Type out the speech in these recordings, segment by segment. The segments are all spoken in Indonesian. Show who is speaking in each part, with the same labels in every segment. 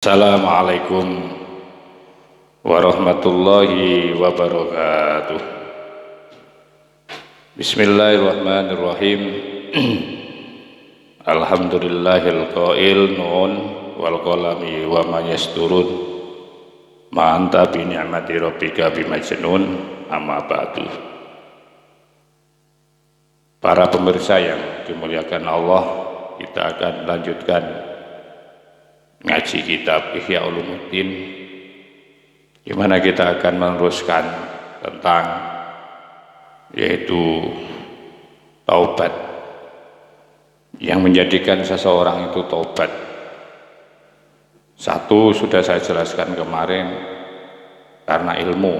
Speaker 1: Assalamualaikum warahmatullahi wabarakatuh. Bismillahirrahmanirrahim. Alhamdulillahil qail nun wal qalami wa ma yasturun ma anta bi ni'mati rabbika bimajnun amma ba'du. Para pemirsa yang dimuliakan Allah, kita akan lanjutkan ngaji kitab Ihya Ulumuddin, di mana kita akan meneruskan tentang yaitu taubat, yang menjadikan seseorang itu taubat. Satu sudah saya jelaskan kemarin, karena ilmu.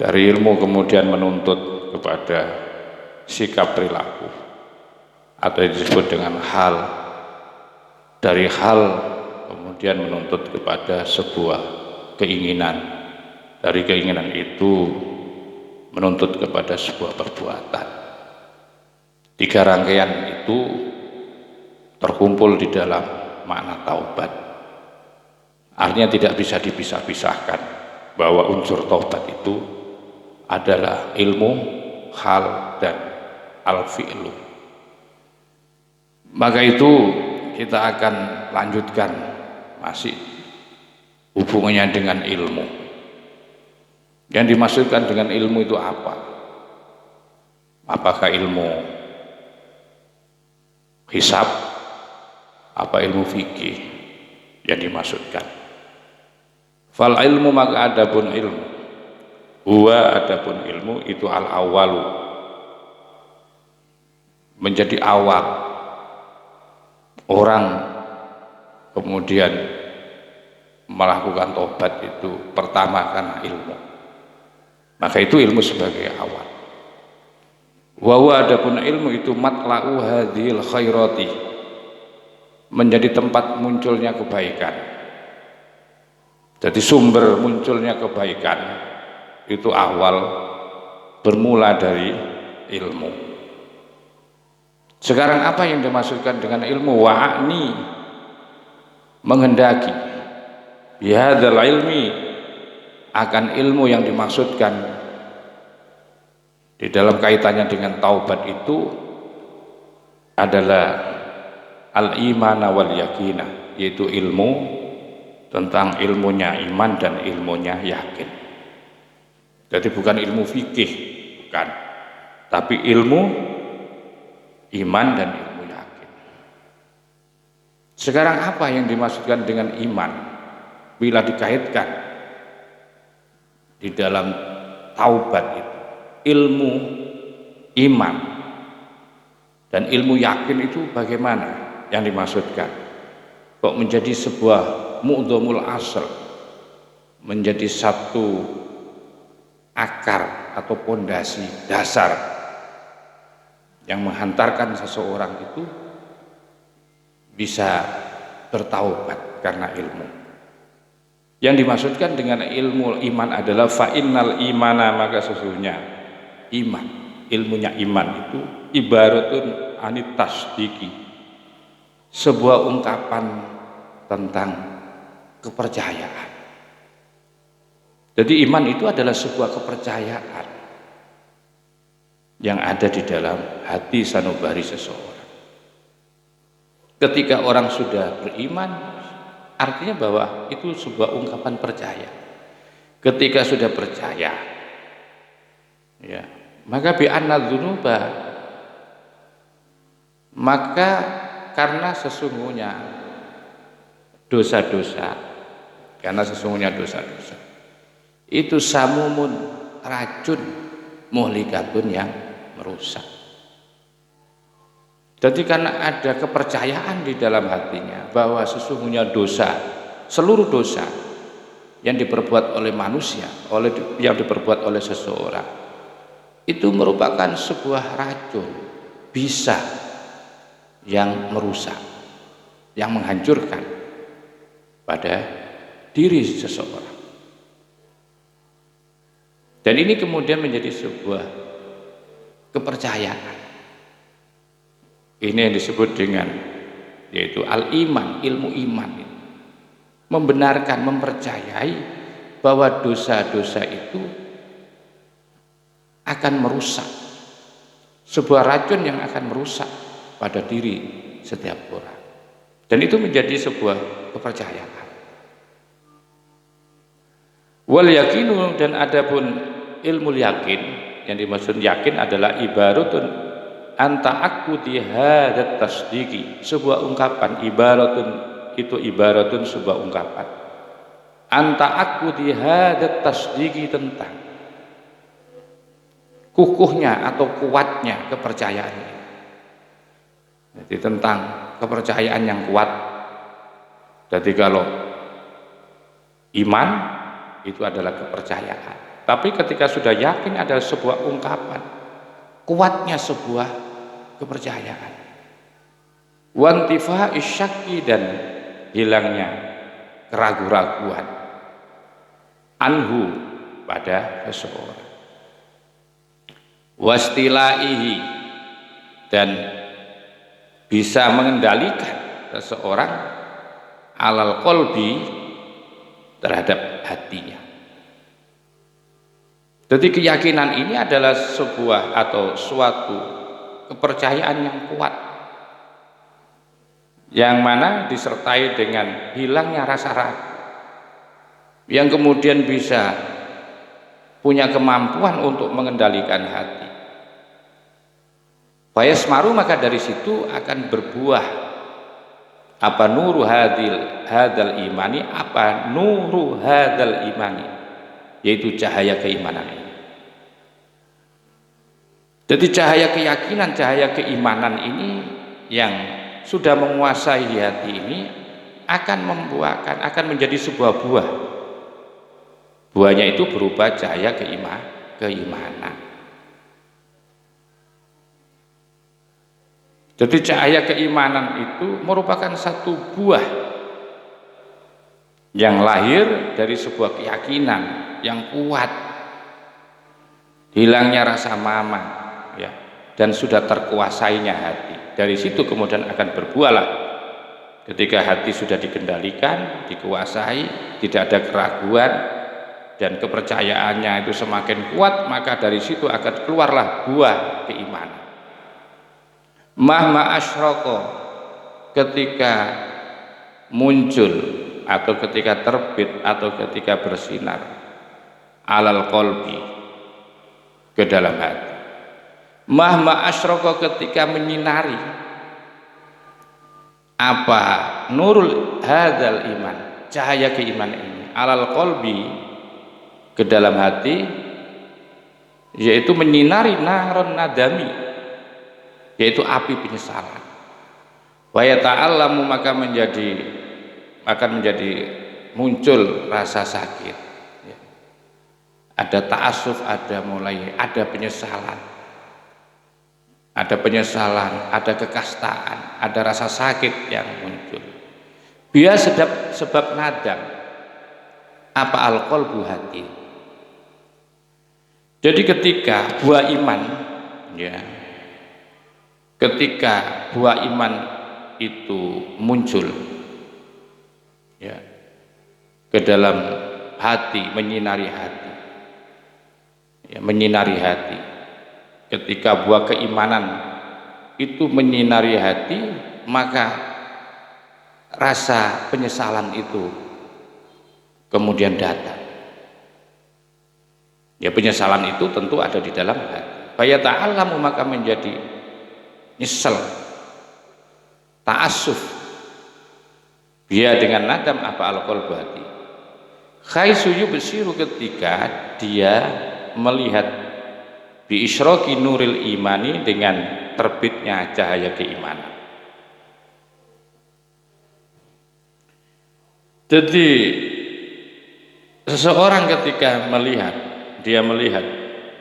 Speaker 1: Dari ilmu kemudian menuntut kepada sikap perilaku, atau yang disebut dengan hal. Dari hal kemudian menuntut kepada sebuah keinginan. Dari keinginan itu menuntut kepada sebuah perbuatan. Tiga rangkaian itu terkumpul di dalam makna taubat. Artinya tidak bisa dipisah-pisahkan bahwa unsur taubat itu adalah ilmu, hal, dan al-fi'lu. Maka itu kita akan lanjutkan masih hubungannya dengan ilmu. Yang dimaksudkan dengan ilmu itu apa? Apakah ilmu hisab? Apa ilmu fikih yang dimaksudkan? Fal ilmu, maka adapun ilmu, huwa adapun ilmu itu al awalu, menjadi awal orang kemudian melakukan tobat itu pertama karena ilmu. Maka itu ilmu sebagai awal. Wa adapun ilmu itu matla'u hadhil khairati, menjadi tempat munculnya kebaikan. Jadi sumber munculnya kebaikan itu awal bermula dari ilmu. Sekarang apa yang dimaksudkan dengan ilmu? Wa'ni, menghendaki bihadzal ilmi, akan ilmu yang dimaksudkan di dalam kaitannya dengan taubat itu adalah al-imana wal yakina, yaitu ilmu tentang ilmunya iman dan ilmunya yakin. Jadi bukan ilmu fikih, bukan, tapi ilmu iman dan ilmu yakin. Sekarang apa yang dimaksudkan dengan iman bila dikaitkan di dalam taubat itu? Ilmu iman dan ilmu yakin itu bagaimana yang dimaksudkan? Kok menjadi sebuah mu'dhamul asal, menjadi satu akar atau pondasi dasar yang menghantarkan seseorang itu bisa bertaubat karena ilmu. Yang dimaksudkan dengan ilmu iman adalah fa'innal imana, maka sesungguhnya iman, ilmunya iman itu ibaratun anit tasdiki, sebuah ungkapan tentang kepercayaan. Jadi iman itu adalah sebuah kepercayaan yang ada di dalam hati sanubari seseorang. Ketika orang sudah beriman, artinya bahwa itu sebuah ungkapan percaya. Ketika sudah percaya, ya, maka bi'anna dzunuba, maka karena sesungguhnya dosa-dosa itu samumun, racun, muhlikatun, yang merusak. Jadi karena ada kepercayaan di dalam hatinya bahwa sesungguhnya dosa, seluruh dosa yang diperbuat oleh manusia, yang diperbuat oleh seseorang, itu merupakan sebuah racun, bisa yang merusak, yang menghancurkan pada diri seseorang. Dan ini kemudian menjadi sebuah kepercayaan. Ini yang disebut dengan yaitu al-iman, ilmu iman. membenarkan, mempercayai bahwa dosa-dosa itu akan merusak, sebuah racun yang akan merusak pada diri setiap orang. Dan itu menjadi sebuah kepercayaan. Wal yakinu, dan adapun ilmu yakin, yang dimaksud yakin adalah ibaratun anta aku di hadat tasdiki, sebuah ungkapan. Ibaratun itu ibaratun sebuah ungkapan. Anta aku di hadat tasdiki, tentang kukuhnya atau kuatnya kepercayaan. Jadi tentang kepercayaan yang kuat. Jadi kalau iman itu adalah kepercayaan. Tapi ketika sudah yakin adalah sebuah ungkapan, kuatnya sebuah kepercayaan. Wantifa isyaki, dan hilangnya keraguan-raguan anhu pada seseorang. Wastilaihi, dan bisa mengendalikan seseorang alal qalbi, terhadap hatinya. Jadi keyakinan ini adalah sebuah atau suatu kepercayaan yang kuat, yang mana disertai dengan hilangnya rasa ragu, yang kemudian bisa punya kemampuan untuk mengendalikan hati. Fayasmaru, maka dari situ akan berbuah apa nuru hadal imani, apa nuru hadal imani, yaitu cahaya keimanan ini. Jadi cahaya keyakinan, cahaya keimanan ini yang sudah menguasai hati ini akan membuahkan, akan menjadi sebuah buah. Buahnya itu berupa cahaya keimanan. Jadi cahaya keimanan itu merupakan satu buah yang lahir dari sebuah keyakinan yang kuat, hilangnya rasa mamang, ya, dan sudah terkuasainya hati. Dari situ kemudian akan berbuahlah. Ketika hati sudah dikendalikan, dikuasai, tidak ada keraguan, dan kepercayaannya itu semakin kuat, maka dari situ akan keluarlah buah keimanan. Mahma asyroko, ketika muncul atau ketika terbit atau ketika bersinar alal qalbi, ke dalam hati. Mahma asyroko, ketika menyinari apa nurul hadzal iman, cahaya keimanan ini alal qalbi, ke dalam hati, yaitu menyinari naron nadami, yaitu api penyesalan. Wa yata'allamu, maka akan menjadi muncul rasa sakit, ya. Ada ta'assuf, ada penyesalan, ada kekastaan, ada rasa sakit yang muncul. Biasa sebab nadam apa al-qalbu, hati. Jadi ketika buah iman, ya, ketika buah iman itu muncul, ya, ke dalam hati, menyinari hati, ya, menyinari hati. Ketika buah keimanan itu menyinari hati, maka rasa penyesalan itu kemudian datang. Ya, penyesalan itu tentu ada di dalam hati. Faya ta'allamu, maka menjadi nyesel, ta'assuf, dia dengan nadam apa al-qalbu, hati. Khaisu yubsiru, ketika dia melihat bi isyraqi nuril imani, dengan terbitnya cahaya keimanan. Jadi seseorang ketika dia melihat,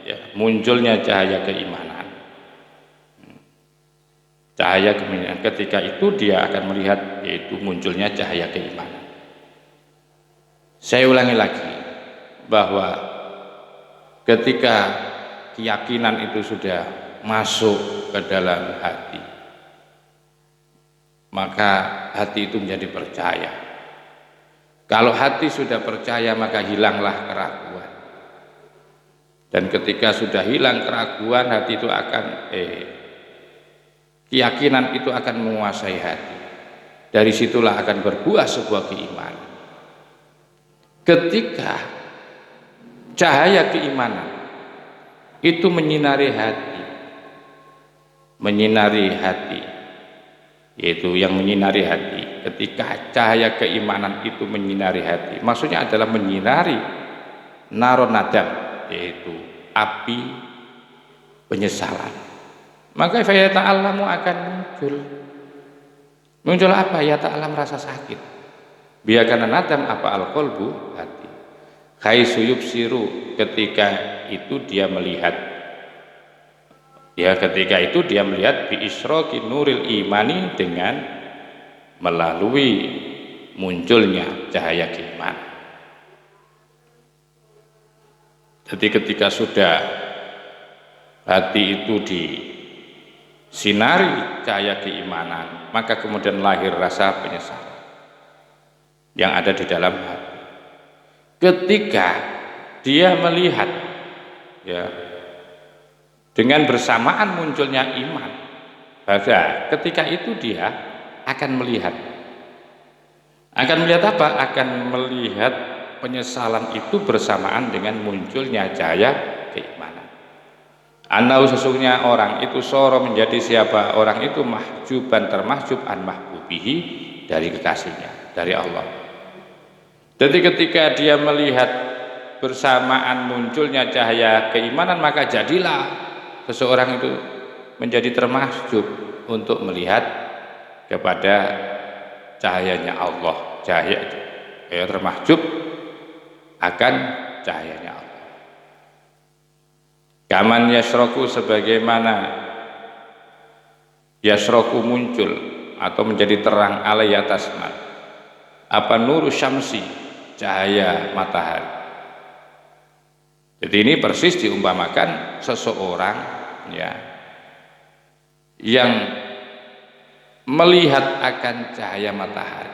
Speaker 1: ya, munculnya cahaya keimanan, ketika itu dia akan melihat, yaitu munculnya cahaya keimanan. Saya ulangi lagi bahwa ketika keyakinan itu sudah masuk ke dalam hati, maka hati itu menjadi percaya. Kalau hati sudah percaya maka hilanglah keraguan. Dan ketika sudah hilang keraguan, hati itu akan keyakinan itu akan menguasai hati. Dari situlah akan berbuah sebuah keimanan. Ketika cahaya keimanan itu menyinari hati, yaitu yang menyinari hati. Ketika cahaya keimanan itu menyinari hati, maksudnya adalah menyinari naron nadam, yaitu api penyesalan, maka ya ta'alamu akan muncul apa? Ya ta'alam, rasa sakit. Biarkan nadam apa? Al-qalbu, hati. Khaisu yubsiru, ketika itu dia melihat, ya ketika itu dia melihat bi isyraqi nuril imani, dengan melalui munculnya cahaya keimanan. Jadi ketika sudah hati itu disinari cahaya keimanan, maka kemudian lahir rasa penyesalan yang ada di dalam hati. Ketika dia melihat, ya, dengan bersamaan munculnya iman, maka ketika itu dia akan melihat apa? Akan melihat penyesalan itu bersamaan dengan munculnya cahaya keimanan. Anau, sesungguhnya orang itu soro menjadi siapa? Orang itu mahjuban, termahjub an mahbubihi, dari kekasihnya, dari Allah. Jadi ketika dia melihat bersamaan munculnya cahaya keimanan, maka jadilah seseorang itu menjadi termahjub untuk melihat kepada cahayanya Allah, cahaya termahjub akan cahayanya Allah. Kaman yasroku, sebagaimana yasroku muncul atau menjadi terang alai atas apa? Nuru syamsi, cahaya matahari. Jadi ini persis diumpamakan seseorang, ya, yang melihat akan cahaya matahari.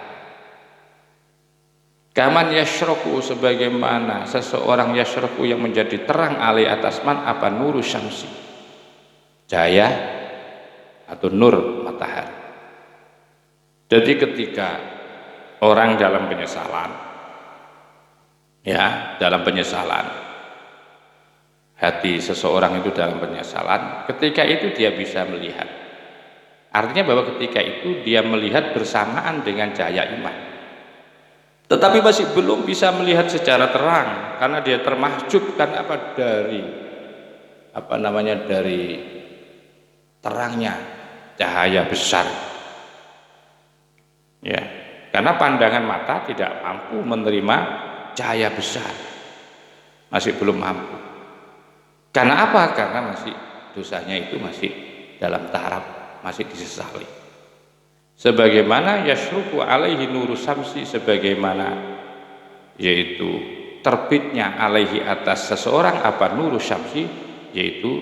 Speaker 1: Kaman yasroku, sebagaimana seseorang yasroku yang menjadi terang alai atas apa? Nuru syamsi, cahaya atau nur matahari. Jadi ketika orang dalam penyesalan, ya, dalam penyesalan, hati seseorang itu dalam penyesalan, ketika itu dia bisa melihat. Artinya bahwa ketika itu dia melihat bersamaan dengan cahaya iman, tetapi masih belum bisa melihat secara terang karena dia termahjub kan apa? Dari terangnya cahaya besar, ya, karena pandangan mata tidak mampu menerima cahaya besar, masih belum mampu. Karena apa? Karena masih dosanya itu masih dalam taraf, masih disesali. Sebagaimana yasruku alaihi nuru samsi, sebagaimana yaitu terbitnya alaihi atas seseorang apa? Nuru syamsi, yaitu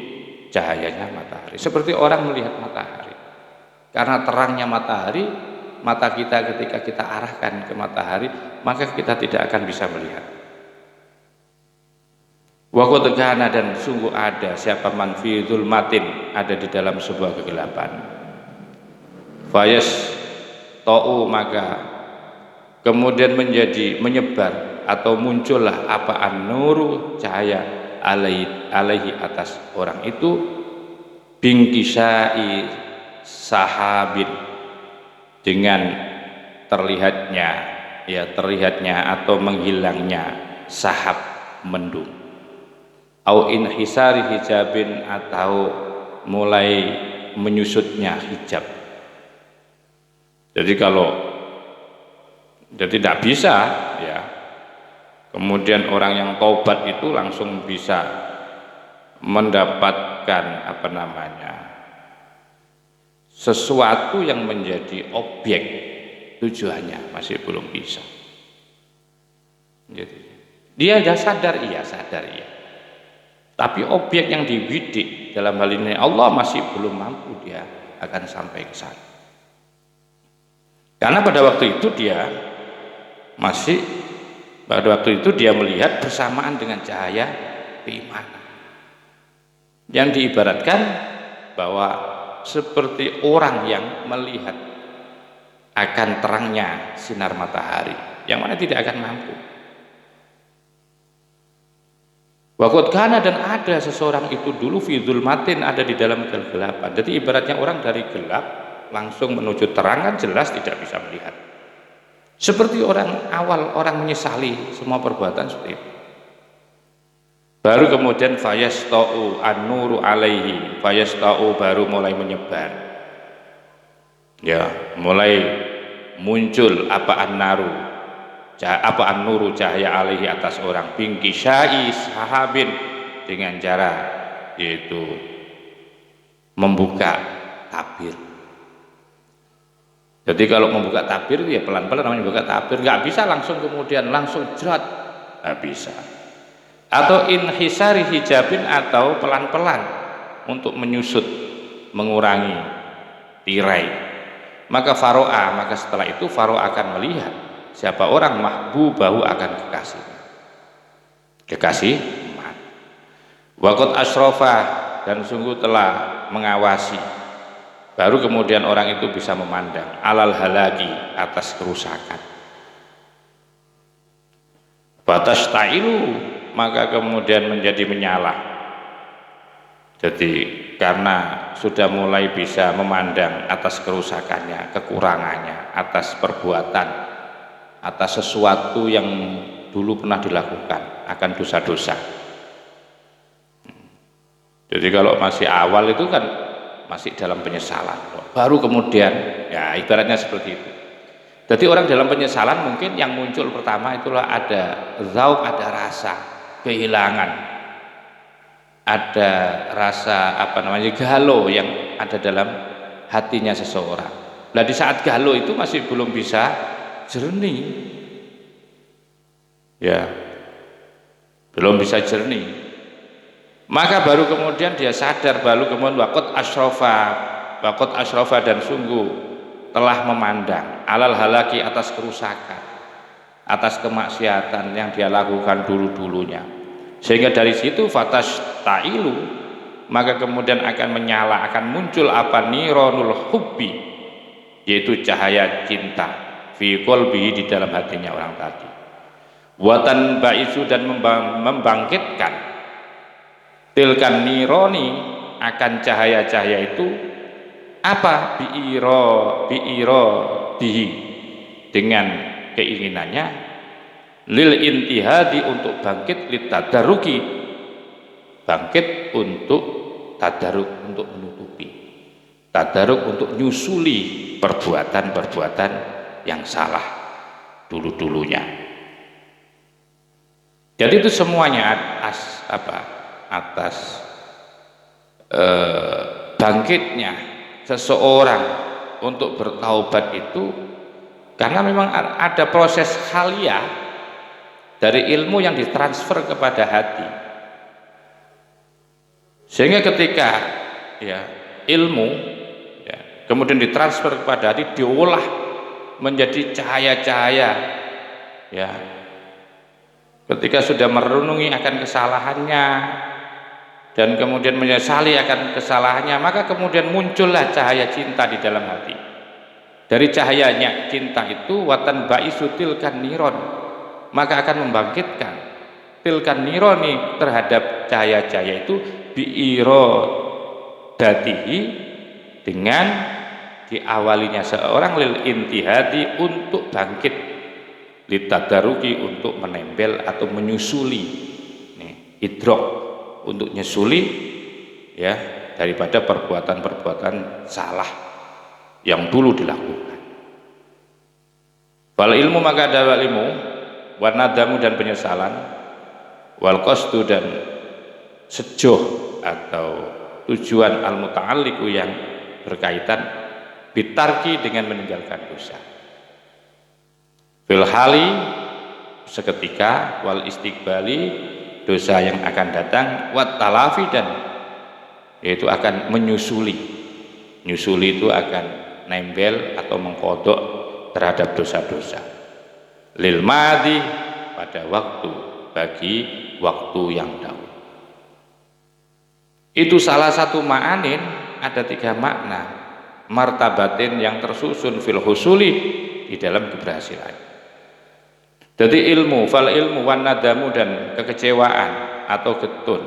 Speaker 1: cahayanya matahari. Seperti orang melihat matahari, karena terangnya matahari, mata kita ketika kita arahkan ke matahari, maka kita tidak akan bisa melihat. Wa qad kana, dan sungguh ada siapa man fi dzulmatin, ada di dalam sebuah kegelapan. Fayas ta'u, maka kemudian menyebar atau muncullah apa? An-nuru, cahaya alaihi atas orang itu, bingkisai sahabin, dengan terlihatnya atau menghilangnya sahab, mendung, au inhisari hijabin, atau mulai menyusutnya hijab. Jadi tidak bisa, ya, kemudian orang yang taubat itu langsung bisa mendapatkan sesuatu yang menjadi objek tujuannya, masih belum bisa. Jadi dia sudah sadar, iya, tapi objek yang dibidik dalam hal ini Allah masih belum mampu dia akan sampai ke sana. Karena pada waktu itu dia masih Pada waktu itu dia melihat bersamaan dengan cahaya keimanan. Yang diibaratkan bahwa seperti orang yang melihat akan terangnya sinar matahari, yang mana tidak akan mampu. Waqad kana, dan ada seseorang itu dulu fi dzulmatin, ada di dalam kegelapan. Jadi ibaratnya orang dari gelap langsung menuju terang kan jelas tidak bisa melihat. Seperti orang awal, orang menyesali semua perbuatan seperti itu. Baru kemudian fayasta'u an-nuru alaihi, fayasta'u baru mulai menyebar. Ya, mulai muncul apa an-naru, apa an-nuru, cahaya alaihi atas orang, bingki syai sahabin, dengan cara yaitu membuka tabir. Jadi kalau membuka tabir ya pelan-pelan namanya membuka tabir, nggak bisa langsung kemudian langsung jerat, nggak bisa. Atau inhisari hijabin, atau pelan-pelan untuk menyusut, mengurangi tirai. Maka faro'a, maka setelah itu faro'a akan melihat siapa orang mahbubahu, akan kekasih mati. Waqad asrofa, dan sungguh telah mengawasi. Baru kemudian orang itu bisa memandang alal halagi, atas kerusakan. Batas ta'ilu, maka kemudian menjadi menyala. Jadi karena sudah mulai bisa memandang atas kerusakannya, kekurangannya, atas perbuatan, atas sesuatu yang dulu pernah dilakukan, akan dosa-dosa. Jadi kalau masih awal itu kan masih dalam penyesalan, baru kemudian ya ibaratnya seperti itu. Jadi orang dalam penyesalan mungkin yang muncul pertama itulah ada zauq, ada rasa kehilangan, ada rasa galau yang ada dalam hatinya seseorang. Nah di saat galau itu masih belum bisa jernih, ya belum bisa jernih, maka baru kemudian dia sadar, baru kemudian waqad asrofa, dan sungguh telah memandang alal halaki, atas kerusakan, atas kemaksiatan yang dia lakukan dulu-dulunya. Sehingga dari situ fatas ta'ilu, maka kemudian akan menyala, akan muncul apa, nironul hubbi, yaitu cahaya cinta, fi qalbihi, di dalam hatinya orang tadi. Watan ba'isu, dan membangkitkan tilkan nironi, akan cahaya-cahaya itu apa, biiro dihi, dengan keinginannya, lil intihadi, untuk bangkit, litadaruki, bangkit untuk tadaruk, untuk menutupi, tadaruk untuk nyusuli perbuatan-perbuatan yang salah dulu-dulunya. Jadi itu semuanya atas bangkitnya seseorang untuk bertaubat itu, karena memang ada proses khaliyah dari ilmu yang ditransfer kepada hati. Sehingga ketika ilmu kemudian ditransfer kepada hati, diolah menjadi cahaya-cahaya, ketika sudah merenungi akan kesalahannya dan kemudian menyesali akan kesalahannya, maka kemudian muncullah cahaya cinta di dalam hati. Dari cahayanya cinta itu, watan ba'isu tilkan niron, maka akan membangkitkan tilkan nironi, terhadap cahaya-cahaya itu, biiro datihi, dengan diawalinya seorang lil intihadi, untuk bangkit, litadaruki, untuk menempel atau menyusuli, idrok, untuk nyusuli daripada perbuatan-perbuatan salah yang dulu dilakukan. Wal ilmu, maka ada ilmu, wan nadamu, dan penyesalan, wal qasdu, dan sejoh atau tujuan al muta'alliqu, yang berkaitan bitarki, dengan meninggalkan dosa, fil hali, seketika, wal istiqbali, dosa yang akan datang, wat talafi, dan yaitu akan menyusuli. Nyusuli itu akan nempel atau mengkodok terhadap dosa-dosa. Lil madhi, pada waktu bagi waktu yang dahulu. Itu salah satu ma'anin, ada 3 makna martabatin yang tersusun fil husuli di dalam keberhasilan. Jadi ilmu, fal ilmu wan nadamu dan kekecewaan atau getun,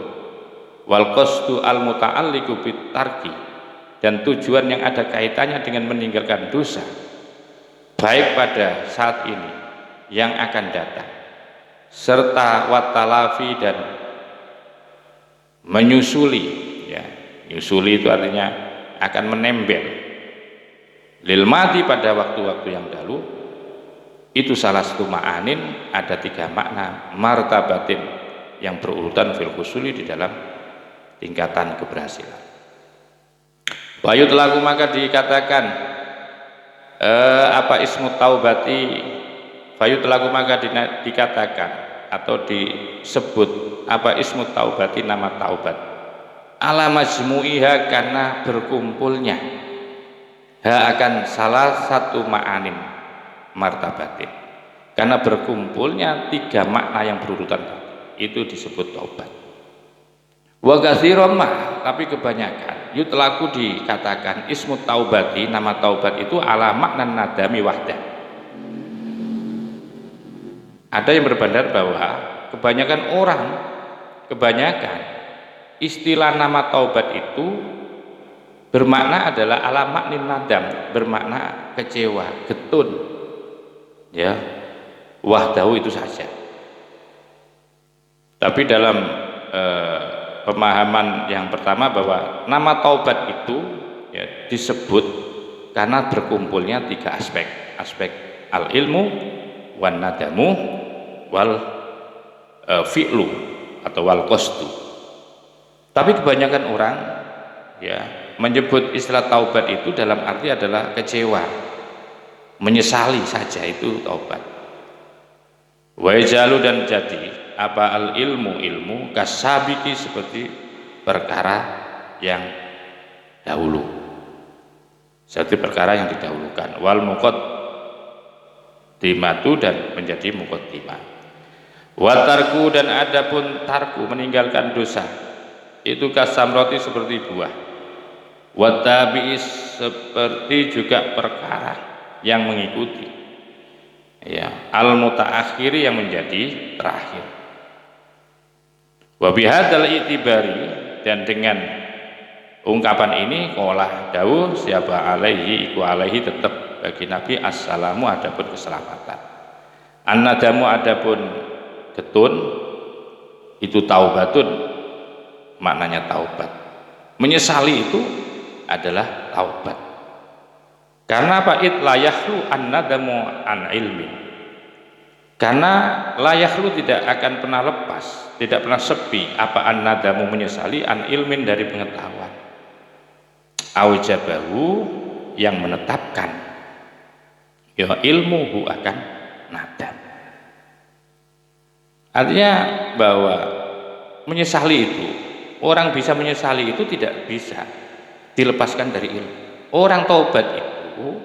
Speaker 1: wal qasdu al muta'alliqu bit tarki dan tujuan yang ada kaitannya dengan meninggalkan dosa, baik pada saat ini yang akan datang, serta watalafi dan menyusuli, ya, menyusuli itu artinya akan menembel lil mati pada waktu-waktu yang dahulu. Itu salah satu ma'anin, ada 3 makna martabatin yang berurutan fil husuli di dalam tingkatan keberhasilan. Bayut lagu maka dikatakan apa ismu taubati, bayut lagu maka dikatakan atau disebut apa ismu taubati, nama taubat, ala majmu'iha karena berkumpulnya akan salah satu ma'anin martabatin, karena berkumpulnya 3 makna yang berurutan itu disebut taubat. Wa katsiran tapi kebanyakan yutlaku dikatakan ismu taubati, nama taubat itu ala makna nadami wahdah. Ada yang berbandar bahwa kebanyakan istilah nama taubat itu bermakna adalah ala maknin nadam, bermakna kecewa, getun, ya, wahdahu itu saja. Tapi dalam pemahaman yang pertama bahwa nama taubat itu, ya, disebut karena berkumpulnya 3 aspek al ilmu wan nadamu wal fi'lu atau wal qasdu. Tapi kebanyakan orang, ya, menyebut istilah taubat itu dalam arti adalah kecewa, menyesali saja, itu taubat. Wa jalu dan jadi apa al ilmu kasabiki seperti perkara yang dahulu, seperti perkara yang didahulukan, wal muqaddimatu dan menjadi muqaddimah, wa tarku dan adapun tarku meninggalkan dosa itu kasamroti seperti buah, wa tabi'is seperti juga perkara yang mengikuti, ya, al mutaakhiri yang menjadi terakhir. Wa bihadzal itibari dan dengan ungkapan ini qala dawuh siapa alaihi iku alaihi tetap bagi Nabi assalamu adapun keselamatan, annadamu adapun getun itu taubatun, maknanya taubat, menyesali itu adalah taubat. Karena apa? La yakhlu an-nadamu an ilmi, karena la yakhlu tidak akan pernah lepas, tidak pernah sepi apa an-nadamu menyesali an ilmin dari pengetahuan, aujabahu yang menetapkan, ya, ilmuhu akan nadam. Artinya bahwa menyesali itu, orang bisa menyesali itu tidak bisa dilepaskan dari ilmu. Orang taubat itu,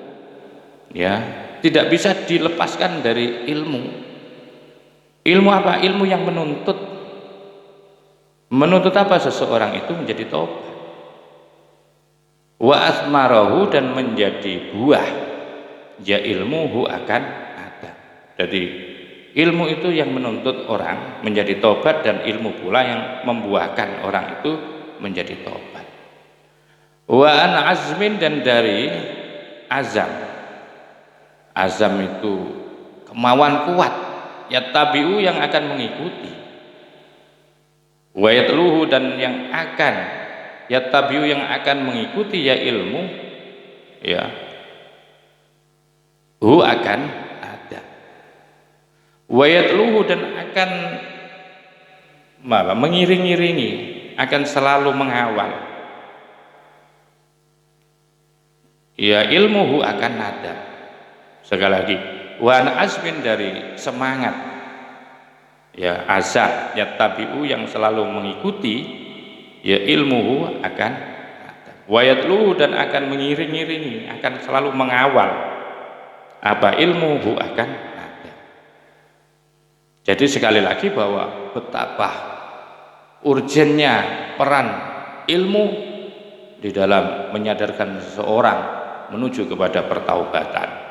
Speaker 1: ya, tidak bisa dilepaskan dari ilmu. Ilmu apa? Ilmu yang menuntut apa seseorang itu menjadi taubat. Wa asmarahu dan menjadi buah, ya ilmuhu akan ada. Jadi ilmu itu yang menuntut orang menjadi taubat, dan ilmu pula yang membuahkan orang itu menjadi taubat. Wa an azmin dan dari azam. Azam itu kemauan kuat, yattabi'u yang akan mengikuti, wa yatluhu dan yang akan, yattabi'u yang akan mengikuti, ya ilmu, ya, hu akan ada, wa yatluhu dan akan malah mengiring-iringi, akan selalu mengawal, ya ilmuhu akan ada. Sekali lagi, wan azmin dari semangat, ya, azab, ya tabi'u yang selalu mengikuti, ya ilmuhu akan ada, wa yatluhu dan akan mengiring-iringi, akan selalu mengawal apa ilmuhu akan ada. Jadi sekali lagi bahwa betapa urgennya peran ilmu di dalam menyadarkan seseorang menuju kepada pertaubatan.